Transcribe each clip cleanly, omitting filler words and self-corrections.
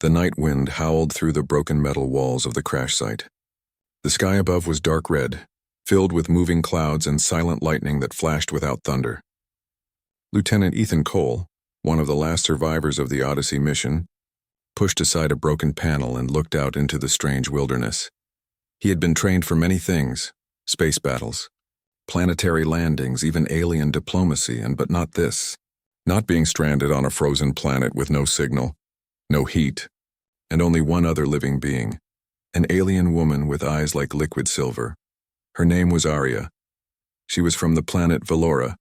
The night wind howled through the broken metal walls of the crash site. The sky above was dark red, filled with moving clouds and silent lightning that flashed without thunder. Lieutenant Ethan Cole, one of the last survivors of the Odyssey mission, pushed aside a broken panel and looked out into the strange wilderness. He had been trained for many things: space battles, planetary landings, even alien diplomacy, but not this. Not being stranded on a frozen planet with no signal, no heat, and only one other living being, an alien woman with eyes like liquid silver. Her name was Aria. She was from the planet Valora,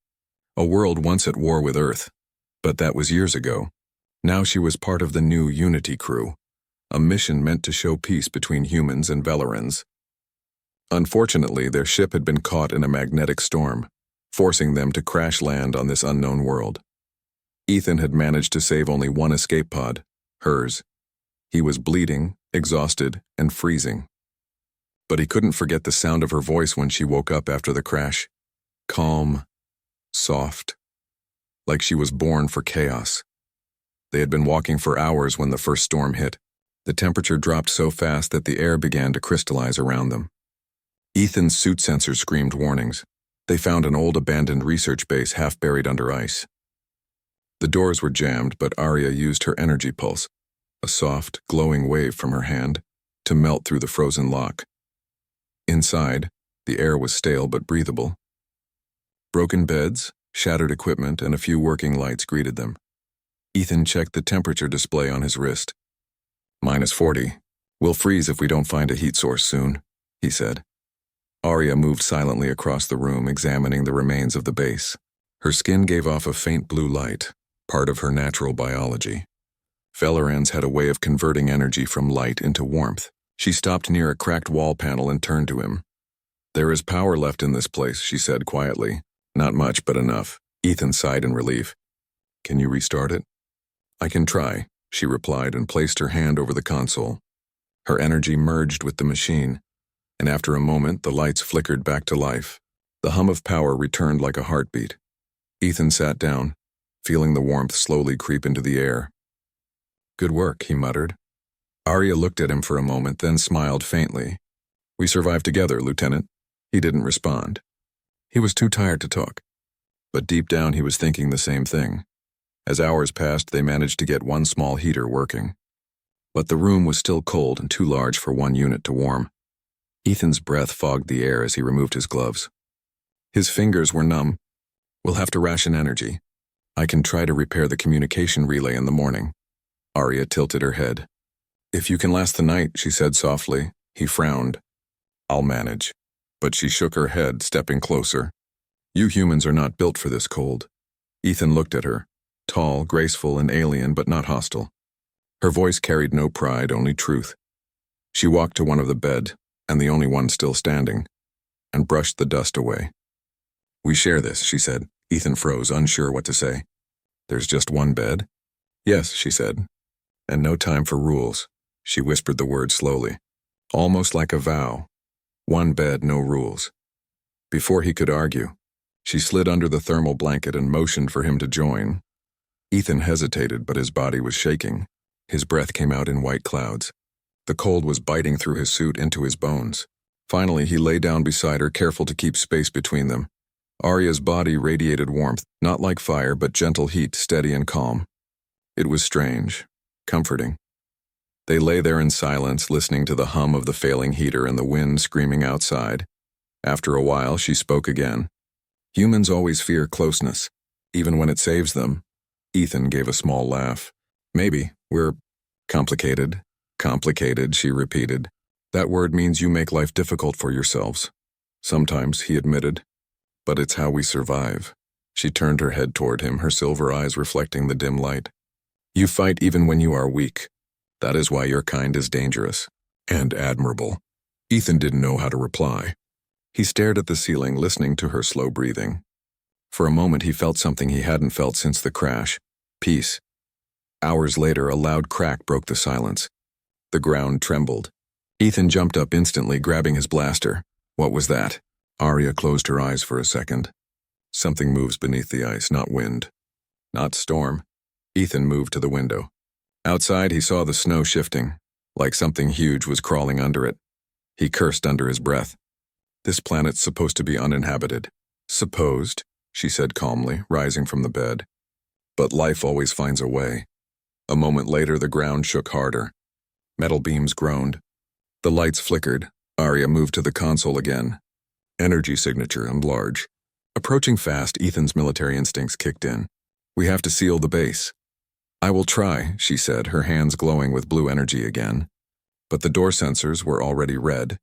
a world once at war with Earth, but that was years ago. Now she was part of the new Unity crew, a mission meant to show peace between humans and Valorans. Unfortunately, their ship had been caught in a magnetic storm, forcing them to crash land on this unknown world. Ethan had managed to save only one escape pod, hers. He was bleeding, exhausted, and freezing. But he couldn't forget the sound of her voice when she woke up after the crash. Calm, soft, like she was born for chaos. They had been walking for hours when the first storm hit. The temperature dropped so fast that the air began to crystallize around them. Ethan's suit sensors screamed warnings. They found an old abandoned research base half buried under ice. The doors were jammed, but Aria used her energy pulse, a soft, glowing wave from her hand, to melt through the frozen lock. Inside, the air was stale but breathable. Broken beds, shattered equipment, and a few working lights greeted them. Ethan checked the temperature display on his wrist. -40. We'll freeze if we don't find a heat source soon, he said. Aria moved silently across the room, examining the remains of the base. Her skin gave off a faint blue light, part of her natural biology. Valorans had a way of converting energy from light into warmth. She stopped near a cracked wall panel and turned to him. "There is power left in this place," she said quietly. "Not much, but enough." Ethan sighed in relief. "Can you restart it?" "I can try," she replied and placed her hand over the console. Her energy merged with the machine, and after a moment the lights flickered back to life. The hum of power returned like a heartbeat. Ethan sat down, feeling the warmth slowly creep into the air. "Good work," he muttered. Aria looked at him for a moment, then smiled faintly. "We survived together, Lieutenant." He didn't respond. He was too tired to talk. But deep down he was thinking the same thing. As hours passed, they managed to get one small heater working. But the room was still cold and too large for one unit to warm. Ethan's breath fogged the air as he removed his gloves. His fingers were numb. "We'll have to ration energy. I can try to repair the communication relay in the morning." Aria tilted her head. "If you can last the night," she said softly. He frowned. "I'll manage." But she shook her head, stepping closer. "You humans are not built for this cold." Ethan looked at her, tall, graceful, and alien, but not hostile. Her voice carried no pride, only truth. She walked to one of the bed, and the only one still standing, and brushed the dust away. "We share this," she said. Ethan froze, unsure what to say. "There's just one bed?" "Yes," she said. "And no time for rules." She whispered the word slowly, almost like a vow. One bed, no rules. Before he could argue, she slid under the thermal blanket and motioned for him to join. Ethan hesitated, but his body was shaking. His breath came out in white clouds. The cold was biting through his suit into his bones. Finally, he lay down beside her, careful to keep space between them. Aria's body radiated warmth, not like fire, but gentle heat, steady and calm. It was strange, comforting. They lay there in silence, listening to the hum of the failing heater and the wind screaming outside. After a while, she spoke again. "Humans always fear closeness, even when it saves them." Ethan gave a small laugh. "Maybe. We're complicated." "Complicated," she repeated. "That word means you make life difficult for yourselves." "Sometimes," he admitted. "But it's how we survive." She turned her head toward him, her silver eyes reflecting the dim light. "You fight even when you are weak. That is why your kind is dangerous and admirable." Ethan didn't know how to reply. He stared at the ceiling, listening to her slow breathing. For a moment he felt something he hadn't felt since the crash. Peace. Hours later, a loud crack broke the silence. The ground trembled. Ethan jumped up instantly, grabbing his blaster. "What was that?" Aria closed her eyes for a second. "Something moves beneath the ice, not wind. Not storm." Ethan moved to the window. Outside, he saw the snow shifting, like something huge was crawling under it. He cursed under his breath. This planet's supposed to be uninhabited. Supposed, she said calmly, rising from the bed. But life always finds a way. A moment later, the ground shook harder. Metal beams groaned. The lights flickered. Arya moved to the console again. Energy signature and large. Approaching fast, Ethan's military instincts kicked in. We have to seal the base. I will try, she said, her hands glowing with blue energy again. But the door sensors were already red.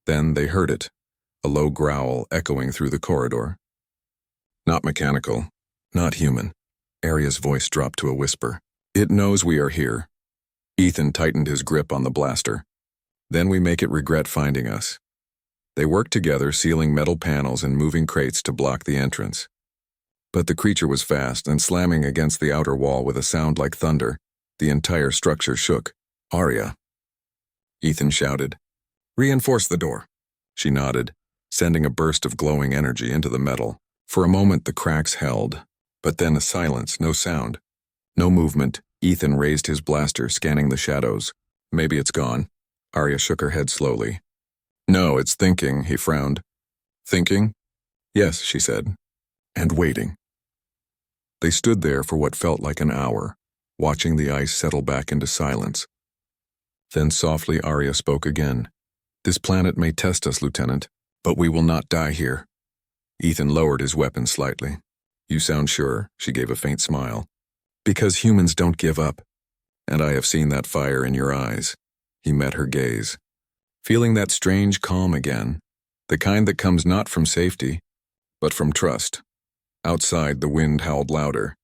Then they heard it, a low growl echoing through the corridor. Not mechanical, not human. Arya's voice dropped to a whisper. It knows we are here. Ethan tightened his grip on the blaster. Then we make it regret finding us. They worked together, sealing metal panels and moving crates to block the entrance. But the creature was fast, and slamming against the outer wall with a sound like thunder, the entire structure shook. Arya, Ethan shouted. Reinforce the door. She nodded, sending a burst of glowing energy into the metal. For a moment the cracks held, but then a silence, no sound. No movement. Ethan raised his blaster, scanning the shadows. Maybe it's gone. Arya shook her head slowly. No, it's thinking, he frowned. Thinking? Yes, she said. And waiting. They stood there for what felt like an hour, watching the ice settle back into silence. Then softly Arya spoke again. This planet may test us, Lieutenant, but we will not die here. Ethan lowered his weapon slightly. You sound sure, she gave a faint smile. Because humans don't give up. And I have seen that fire in your eyes. He met her gaze. Feeling that strange calm again, the kind that comes not from safety, but from trust. Outside, the wind howled louder,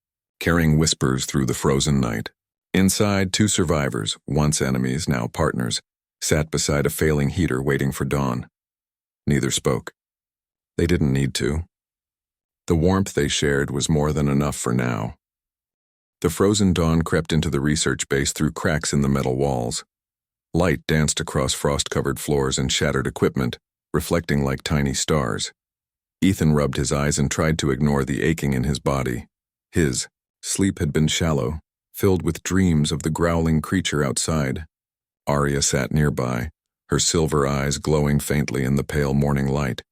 carrying whispers through the frozen night. Inside, two survivors, once enemies, now partners, sat beside a failing heater waiting for dawn. Neither spoke. They didn't need to. The warmth they shared was more than enough for now. The frozen dawn crept into the research base through cracks in the metal walls. Light danced across frost-covered floors and shattered equipment, reflecting like tiny stars. Ethan rubbed his eyes and tried to ignore the aching in his body. His sleep had been shallow, filled with dreams of the growling creature outside. Arya sat nearby, her silver eyes glowing faintly in the pale morning light.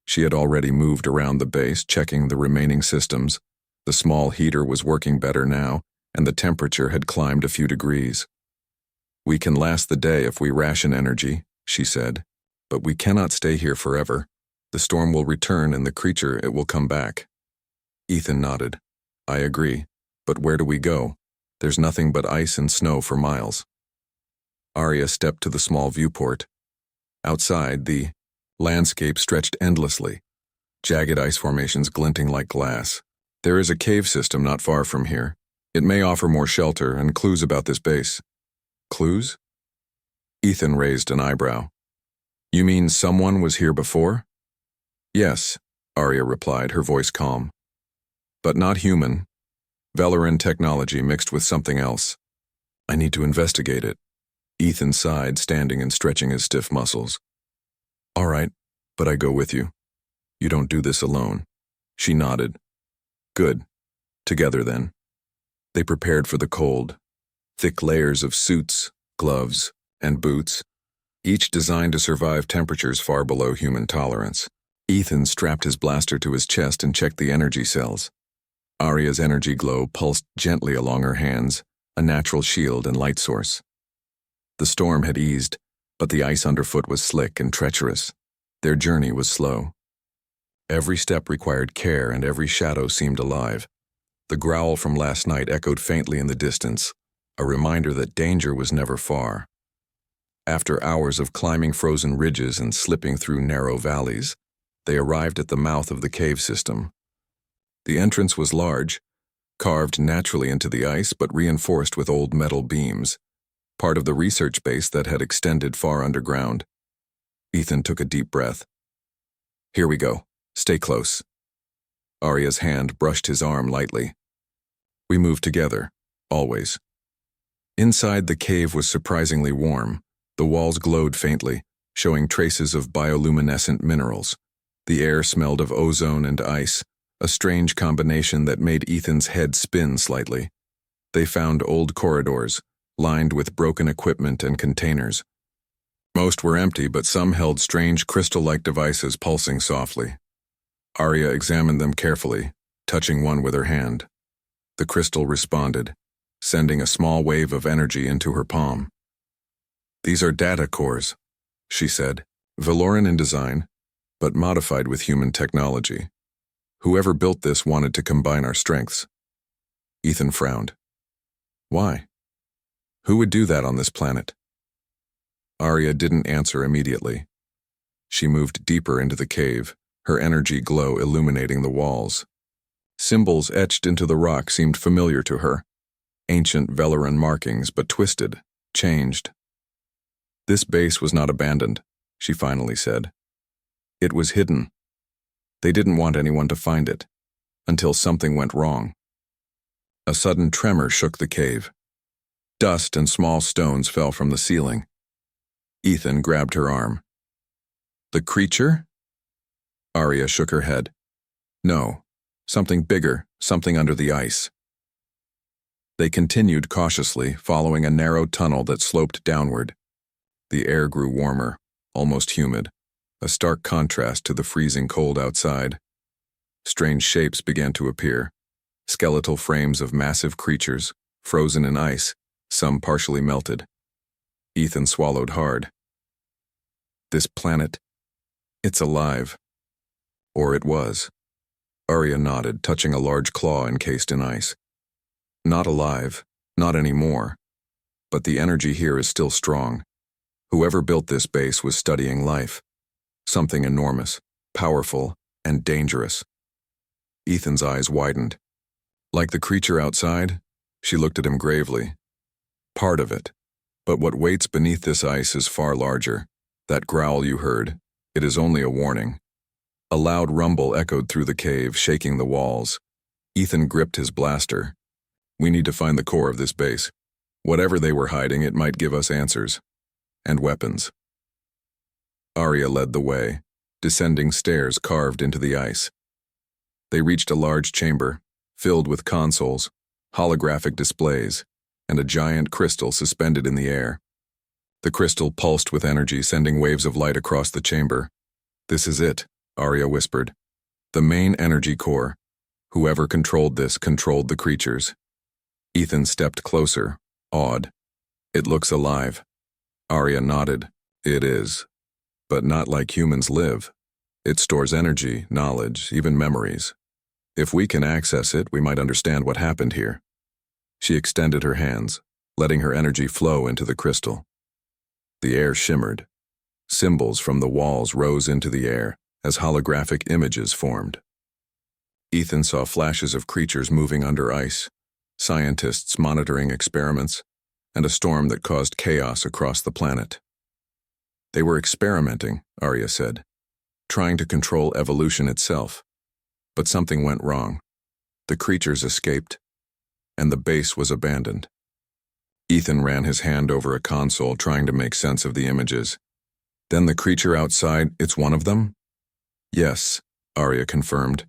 She had already moved around the base, checking the remaining systems. The small heater was working better now, and the temperature had climbed a few degrees. We can last the day if we ration energy, she said, but we cannot stay here forever. The storm will return and the creature, it will come back. Ethan nodded. I agree, but where do we go? There's nothing but ice and snow for miles. Arya stepped to the small viewport. Outside, the landscape stretched endlessly, jagged ice formations glinting like glass. There is a cave system not far from here. It may offer more shelter and clues about this base. Clues? Ethan raised an eyebrow. You mean someone was here before? Yes, Arya replied, her voice calm. But not human. Velaran technology mixed with something else. I need to investigate it. Ethan sighed, standing and stretching his stiff muscles. All right, but I go with you. You don't do this alone. She nodded. Good. Together then. They prepared for the cold. Thick layers of suits, gloves, and boots, each designed to survive temperatures far below human tolerance. Ethan strapped his blaster to his chest and checked the energy cells. Arya's energy glow pulsed gently along her hands, a natural shield and light source. The storm had eased, but the ice underfoot was slick and treacherous. Their journey was slow. Every step required care and every shadow seemed alive. The growl from last night echoed faintly in the distance, a reminder that danger was never far. After hours of climbing frozen ridges and slipping through narrow valleys, they arrived at the mouth of the cave system. The entrance was large, carved naturally into the ice but reinforced with old metal beams, part of the research base that had extended far underground. Ethan took a deep breath. Here we go. Stay close. Arya's hand brushed his arm lightly. We moved together, always. Inside, the cave was surprisingly warm. The walls glowed faintly, showing traces of bioluminescent minerals. The air smelled of ozone and ice, a strange combination that made Ethan's head spin slightly. They found old corridors, lined with broken equipment and containers. Most were empty, but some held strange crystal-like devices pulsing softly. Arya examined them carefully, touching one with her hand. The crystal responded, sending a small wave of energy into her palm. "These are data cores," she said, "Valoran in design, but modified with human technology. Whoever built this wanted to combine our strengths." Ethan frowned. "Why? Who would do that on this planet?" Arya didn't answer immediately. She moved deeper into the cave, her energy glow illuminating the walls. Symbols etched into the rock seemed familiar to her. Ancient Valoran markings, but twisted, changed. "This base was not abandoned," she finally said. "It was hidden. They didn't want anyone to find it, until something went wrong." A sudden tremor shook the cave. Dust and small stones fell from the ceiling. Ethan grabbed her arm. "The creature?" Arya shook her head. "No, something bigger, something under the ice." They continued cautiously, following a narrow tunnel that sloped downward. The air grew warmer, almost humid, a stark contrast to the freezing cold outside. Strange shapes began to appear, skeletal frames of massive creatures, frozen in ice, some partially melted. Ethan swallowed hard. "This planet, it's alive." Or it was. Arya nodded, touching a large claw encased in ice. "Not alive, not anymore. But the energy here is still strong. Whoever built this base was studying life. Something enormous, powerful, and dangerous." Ethan's eyes widened. "Like the creature outside?" She looked at him gravely. "Part of it. But what waits beneath this ice is far larger. That growl you heard, it is only a warning." A loud rumble echoed through the cave, shaking the walls. Ethan gripped his blaster. "We need to find the core of this base. Whatever they were hiding, it might give us answers. And weapons." Arya led the way, descending stairs carved into the ice. They reached a large chamber, filled with consoles, holographic displays, and a giant crystal suspended in the air. The crystal pulsed with energy, sending waves of light across the chamber. "This is it," Arya whispered. "The main energy core. Whoever controlled this controlled the creatures." Ethan stepped closer, awed. "It looks alive." Arya nodded. "It is. But not like humans live. It stores energy, knowledge, even memories. If we can access it, we might understand what happened here." She extended her hands, letting her energy flow into the crystal. The air shimmered. Symbols from the walls rose into the air as holographic images formed. Ethan saw flashes of creatures moving under ice, scientists monitoring experiments, and a storm that caused chaos across the planet. "They were experimenting," Arya said, "trying to control evolution itself. But something went wrong. The creatures escaped, and the base was abandoned." Ethan ran his hand over a console, trying to make sense of the images. "Then the creature outside, it's one of them?" "Yes," Arya confirmed.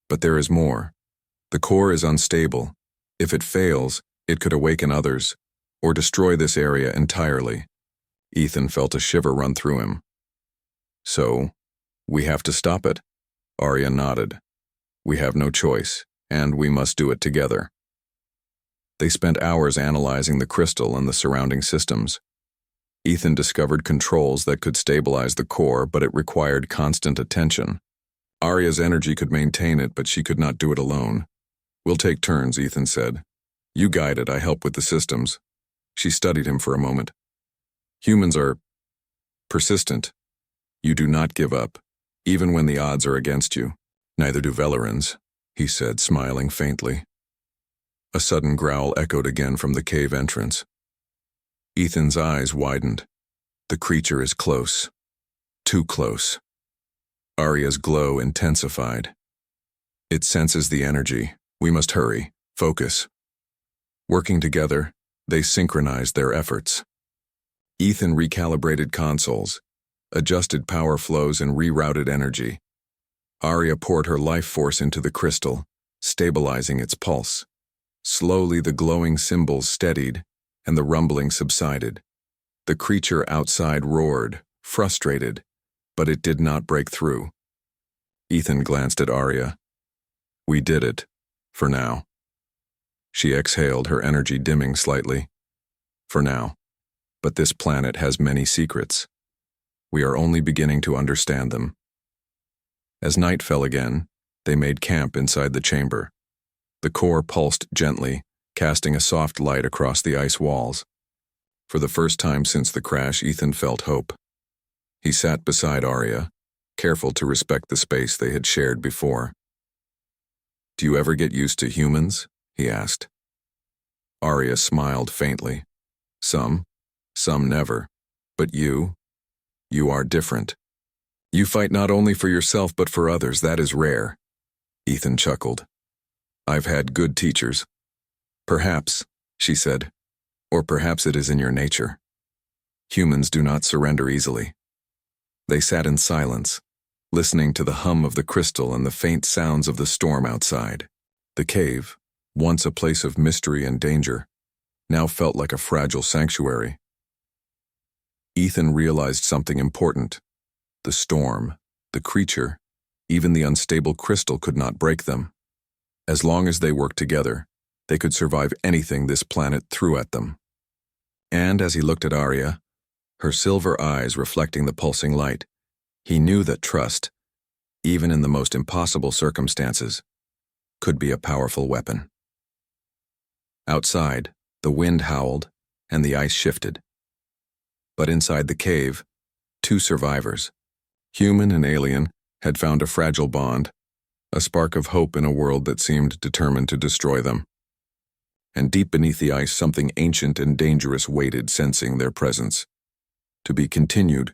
"But there is more. The core is unstable. If it fails, it could awaken others, or destroy this area entirely." Ethan felt a shiver run through him. "So, we have to stop it?" Arya nodded. "We have no choice, and we must do it together." They spent hours analyzing the crystal and the surrounding systems. Ethan discovered controls that could stabilize the core, but it required constant attention. Arya's energy could maintain it, but she could not do it alone. "We'll take turns," Ethan said. "You guide it, I help with the systems." She studied him for a moment. "Humans are persistent. You do not give up, even when the odds are against you. Neither do Valorans," he said, smiling faintly. A sudden growl echoed again from the cave entrance. Ethan's eyes widened. The creature is close. Too close. Arya's glow intensified. "It senses the energy. We must hurry. Focus." Working together, they synchronized their efforts. Ethan recalibrated consoles, adjusted power flows, and rerouted energy. Arya poured her life force into the crystal, stabilizing its pulse. Slowly the glowing symbols steadied, and the rumbling subsided. The creature outside roared, frustrated, but it did not break through. Ethan glanced at Arya. We did it, for now. She exhaled, her energy dimming slightly. For now. But this planet has many secrets. We are only beginning to understand them. As night fell again, they made camp inside the chamber. The core pulsed gently, casting a soft light across the ice walls. For the first time since the crash, Ethan felt hope. He sat beside Arya, careful to respect the space they had shared before. Do you ever get used to humans? He asked. Arya smiled faintly. Some never. But you are different. You fight not only for yourself but for others. That is rare. Ethan chuckled. I've had good teachers. Perhaps, she said, or perhaps it is in your nature. Humans do not surrender easily. They sat in silence, listening to the hum of the crystal and the faint sounds of the storm outside. The cave, once a place of mystery and danger, now felt like a fragile sanctuary. Ethan realized something important. The storm, the creature, even the unstable crystal could not break them. As long as they worked together, they could survive anything this planet threw at them. And as he looked at Arya, her silver eyes reflecting the pulsing light, he knew that trust, even in the most impossible circumstances, could be a powerful weapon. Outside, the wind howled and the ice shifted. But inside the cave, two survivors, human and alien, had found a fragile bond, a spark of hope in a world that seemed determined to destroy them. And deep beneath the ice, something ancient and dangerous waited, sensing their presence. To be continued.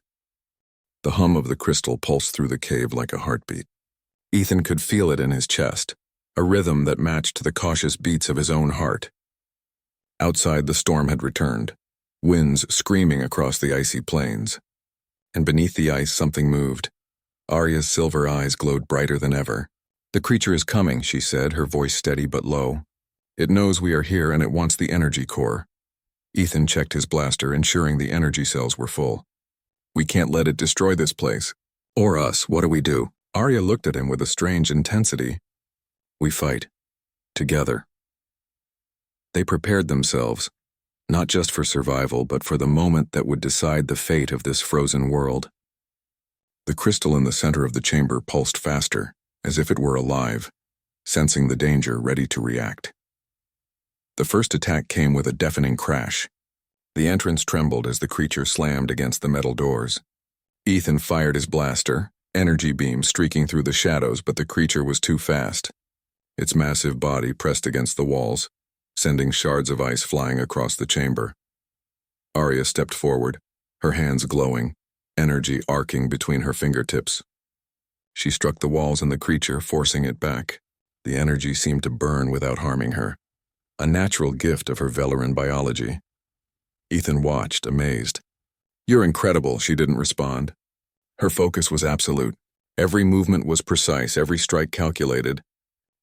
The hum of the crystal pulsed through the cave like a heartbeat. Ethan could feel it in his chest, a rhythm that matched the cautious beats of his own heart. Outside, the storm had returned, winds screaming across the icy plains. And beneath the ice, something moved. Arya's silver eyes glowed brighter than ever. The creature is coming, she said, her voice steady but low. It knows we are here and it wants the energy core. Ethan checked his blaster, ensuring the energy cells were full. We can't let it destroy this place. Or us. What do we do? Arya looked at him with a strange intensity. We fight. Together. They prepared themselves, not just for survival, but for the moment that would decide the fate of this frozen world. The crystal in the center of the chamber pulsed faster, as if it were alive, sensing the danger, ready to react. The first attack came with a deafening crash. The entrance trembled as the creature slammed against the metal doors. Ethan fired his blaster, energy beams streaking through the shadows, but the creature was too fast. Its massive body pressed against the walls, sending shards of ice flying across the chamber. Arya stepped forward, her hands glowing, energy arcing between her fingertips. She struck the walls and the creature, forcing it back. The energy seemed to burn without harming her, a natural gift of her Velaran biology. Ethan watched, amazed. You're incredible, she didn't respond. Her focus was absolute. Every movement was precise, every strike calculated.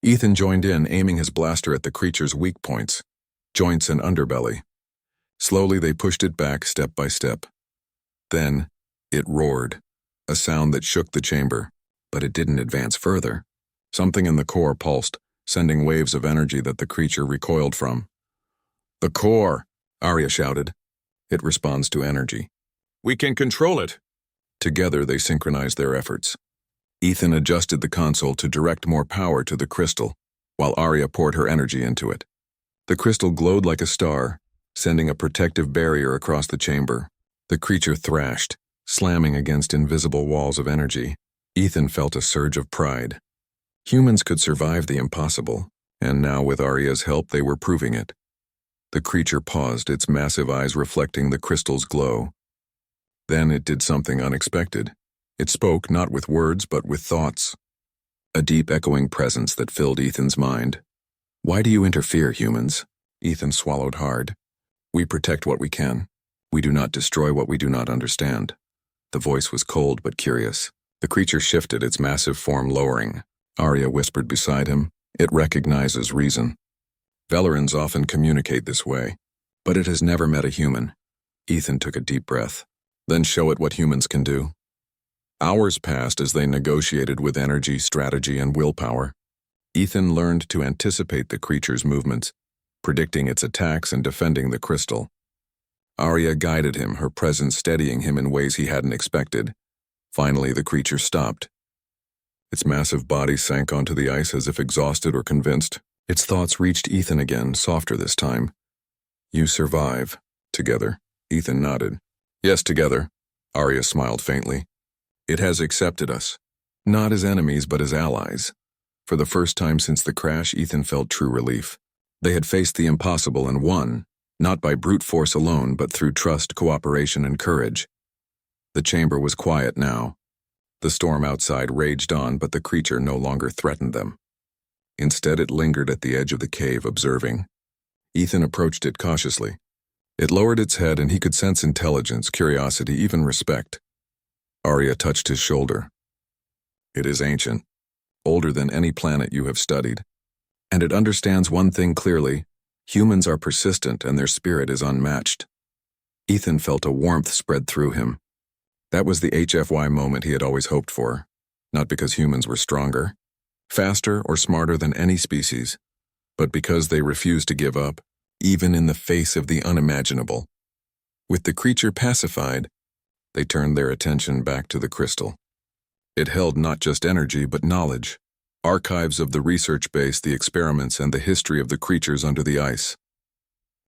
Ethan joined in, aiming his blaster at the creature's weak points, joints and underbelly. Slowly they pushed it back step by step. Then, it roared, a sound that shook the chamber, but it didn't advance further. Something in the core pulsed, sending waves of energy that the creature recoiled from. The core, Arya shouted. It responds to energy. We can control it. Together they synchronized their efforts. Ethan adjusted the console to direct more power to the crystal, while Arya poured her energy into it. The crystal glowed like a star, sending a protective barrier across the chamber. The creature thrashed, slamming against invisible walls of energy. Ethan felt a surge of pride. Humans could survive the impossible, and now with Arya's help they were proving it. The creature paused, its massive eyes reflecting the crystal's glow. Then it did something unexpected. It spoke not with words but with thoughts. A deep echoing presence that filled Ethan's mind. Why do you interfere, humans? Ethan swallowed hard. We protect what we can. We do not destroy what we do not understand. The voice was cold but curious. The creature shifted, its massive form lowering. Arya whispered beside him. It recognizes reason. Velarans often communicate this way. But it has never met a human. Ethan took a deep breath. Then show it what humans can do. Hours passed as they negotiated with energy, strategy, and willpower. Ethan learned to anticipate the creature's movements, predicting its attacks and defending the crystal. Arya guided him, her presence steadying him in ways he hadn't expected. Finally, the creature stopped. Its massive body sank onto the ice as if exhausted or convinced. Its thoughts reached Ethan again, softer this time. You survive. Together. Ethan nodded. Yes, together. Arya smiled faintly. It has accepted us. Not as enemies, but as allies. For the first time since the crash, Ethan felt true relief. They had faced the impossible and won, not by brute force alone, but through trust, cooperation, and courage. The chamber was quiet now. The storm outside raged on, but the creature no longer threatened them. Instead, it lingered at the edge of the cave, observing. Ethan approached it cautiously. It lowered its head, and he could sense intelligence, curiosity, even respect. Arya touched his shoulder. It is ancient, older than any planet you have studied. And it understands one thing clearly. Humans are persistent, and their spirit is unmatched. Ethan felt a warmth spread through him. That was the HFY moment he had always hoped for, not because humans were stronger, faster, or smarter than any species, but because they refused to give up, even in the face of the unimaginable. With the creature pacified, they turned their attention back to the crystal. It held not just energy, but knowledge, archives of the research base, the experiments, and the history of the creatures under the ice.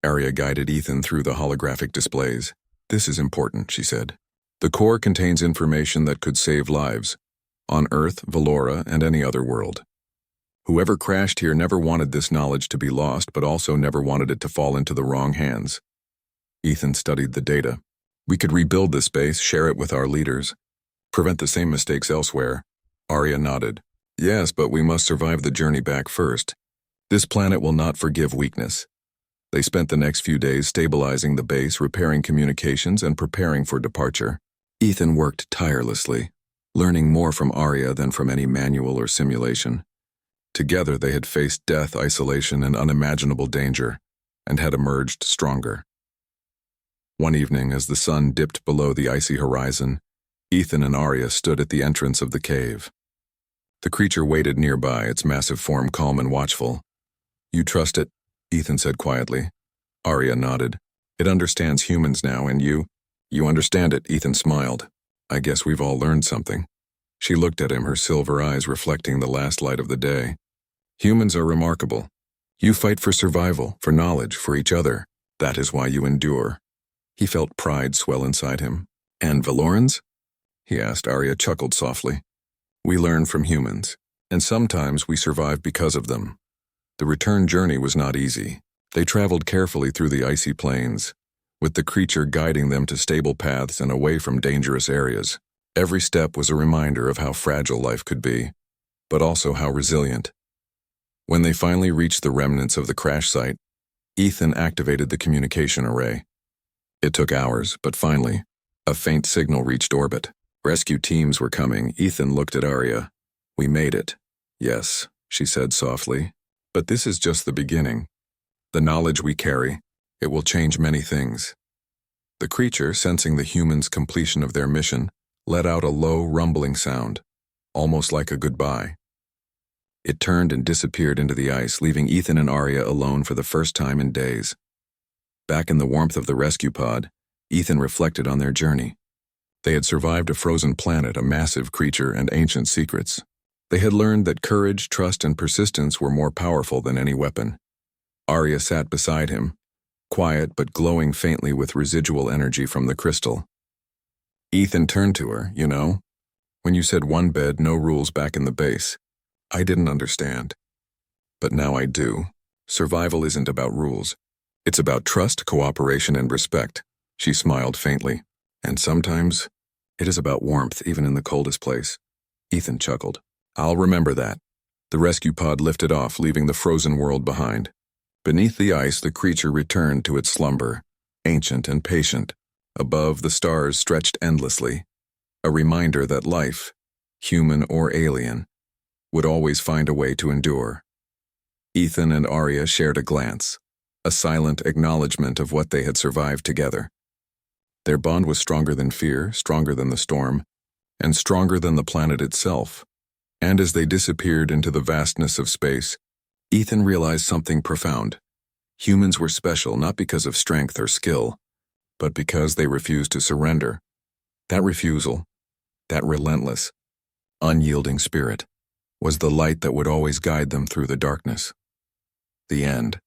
Arya guided Ethan through the holographic displays. This is important, she said. The core contains information that could save lives, on Earth, Valora, and any other world. Whoever crashed here never wanted this knowledge to be lost, but also never wanted it to fall into the wrong hands. Ethan studied the data. We could rebuild this base, share it with our leaders, prevent the same mistakes elsewhere. Arya nodded. Yes, but we must survive the journey back first. This planet will not forgive weakness. They spent the next few days stabilizing the base, repairing communications, and preparing for departure. Ethan worked tirelessly, learning more from Arya than from any manual or simulation. Together they had faced death, isolation, and unimaginable danger, and had emerged stronger. One evening, as the sun dipped below the icy horizon, Ethan and Arya stood at the entrance of the cave. The creature waited nearby, its massive form calm and watchful. You trust it? Ethan said quietly. Arya nodded. It understands humans now, and you understand it, Ethan smiled. I guess we've all learned something. She looked at him, her silver eyes reflecting the last light of the day. Humans are remarkable. You fight for survival, for knowledge, for each other. That is why you endure. He felt pride swell inside him. And Valorans? He asked. Arya chuckled softly. We learn from humans, and sometimes we survive because of them. The return journey was not easy. They traveled carefully through the icy plains, with the creature guiding them to stable paths and away from dangerous areas. Every step was a reminder of how fragile life could be, but also how resilient. When they finally reached the remnants of the crash site, Ethan activated the communication array. It took hours, but finally, a faint signal reached orbit. Rescue teams were coming. Ethan looked at Arya. We made it. Yes, she said softly. But this is just the beginning. The knowledge we carry, it will change many things. The creature, sensing the humans' completion of their mission, let out a low, rumbling sound, almost like a goodbye. It turned and disappeared into the ice, leaving Ethan and Arya alone for the first time in days. Back in the warmth of the rescue pod, Ethan reflected on their journey. They had survived a frozen planet, a massive creature, and ancient secrets. They had learned that courage, trust, and persistence were more powerful than any weapon. Arya sat beside him, quiet but glowing faintly with residual energy from the crystal. Ethan turned to her. When you said one bed, no rules back in the base, I didn't understand. But now I do. Survival isn't about rules. It's about trust, cooperation, and respect. She smiled faintly. And sometimes, it is about warmth, even in the coldest place. Ethan chuckled. I'll remember that. The rescue pod lifted off, leaving the frozen world behind. Beneath the ice, the creature returned to its slumber, ancient and patient. Above, the stars stretched endlessly, a reminder that life, human or alien, would always find a way to endure. Ethan and Arya shared a glance. a silent acknowledgement of what they had survived together. Their bond was stronger than fear, stronger than the storm, and stronger than the planet itself. And as they disappeared into the vastness of space, Ethan realized something profound. Humans were special not because of strength or skill, but because they refused to surrender. That refusal, that relentless, unyielding spirit, was the light that would always guide them through the darkness. The end.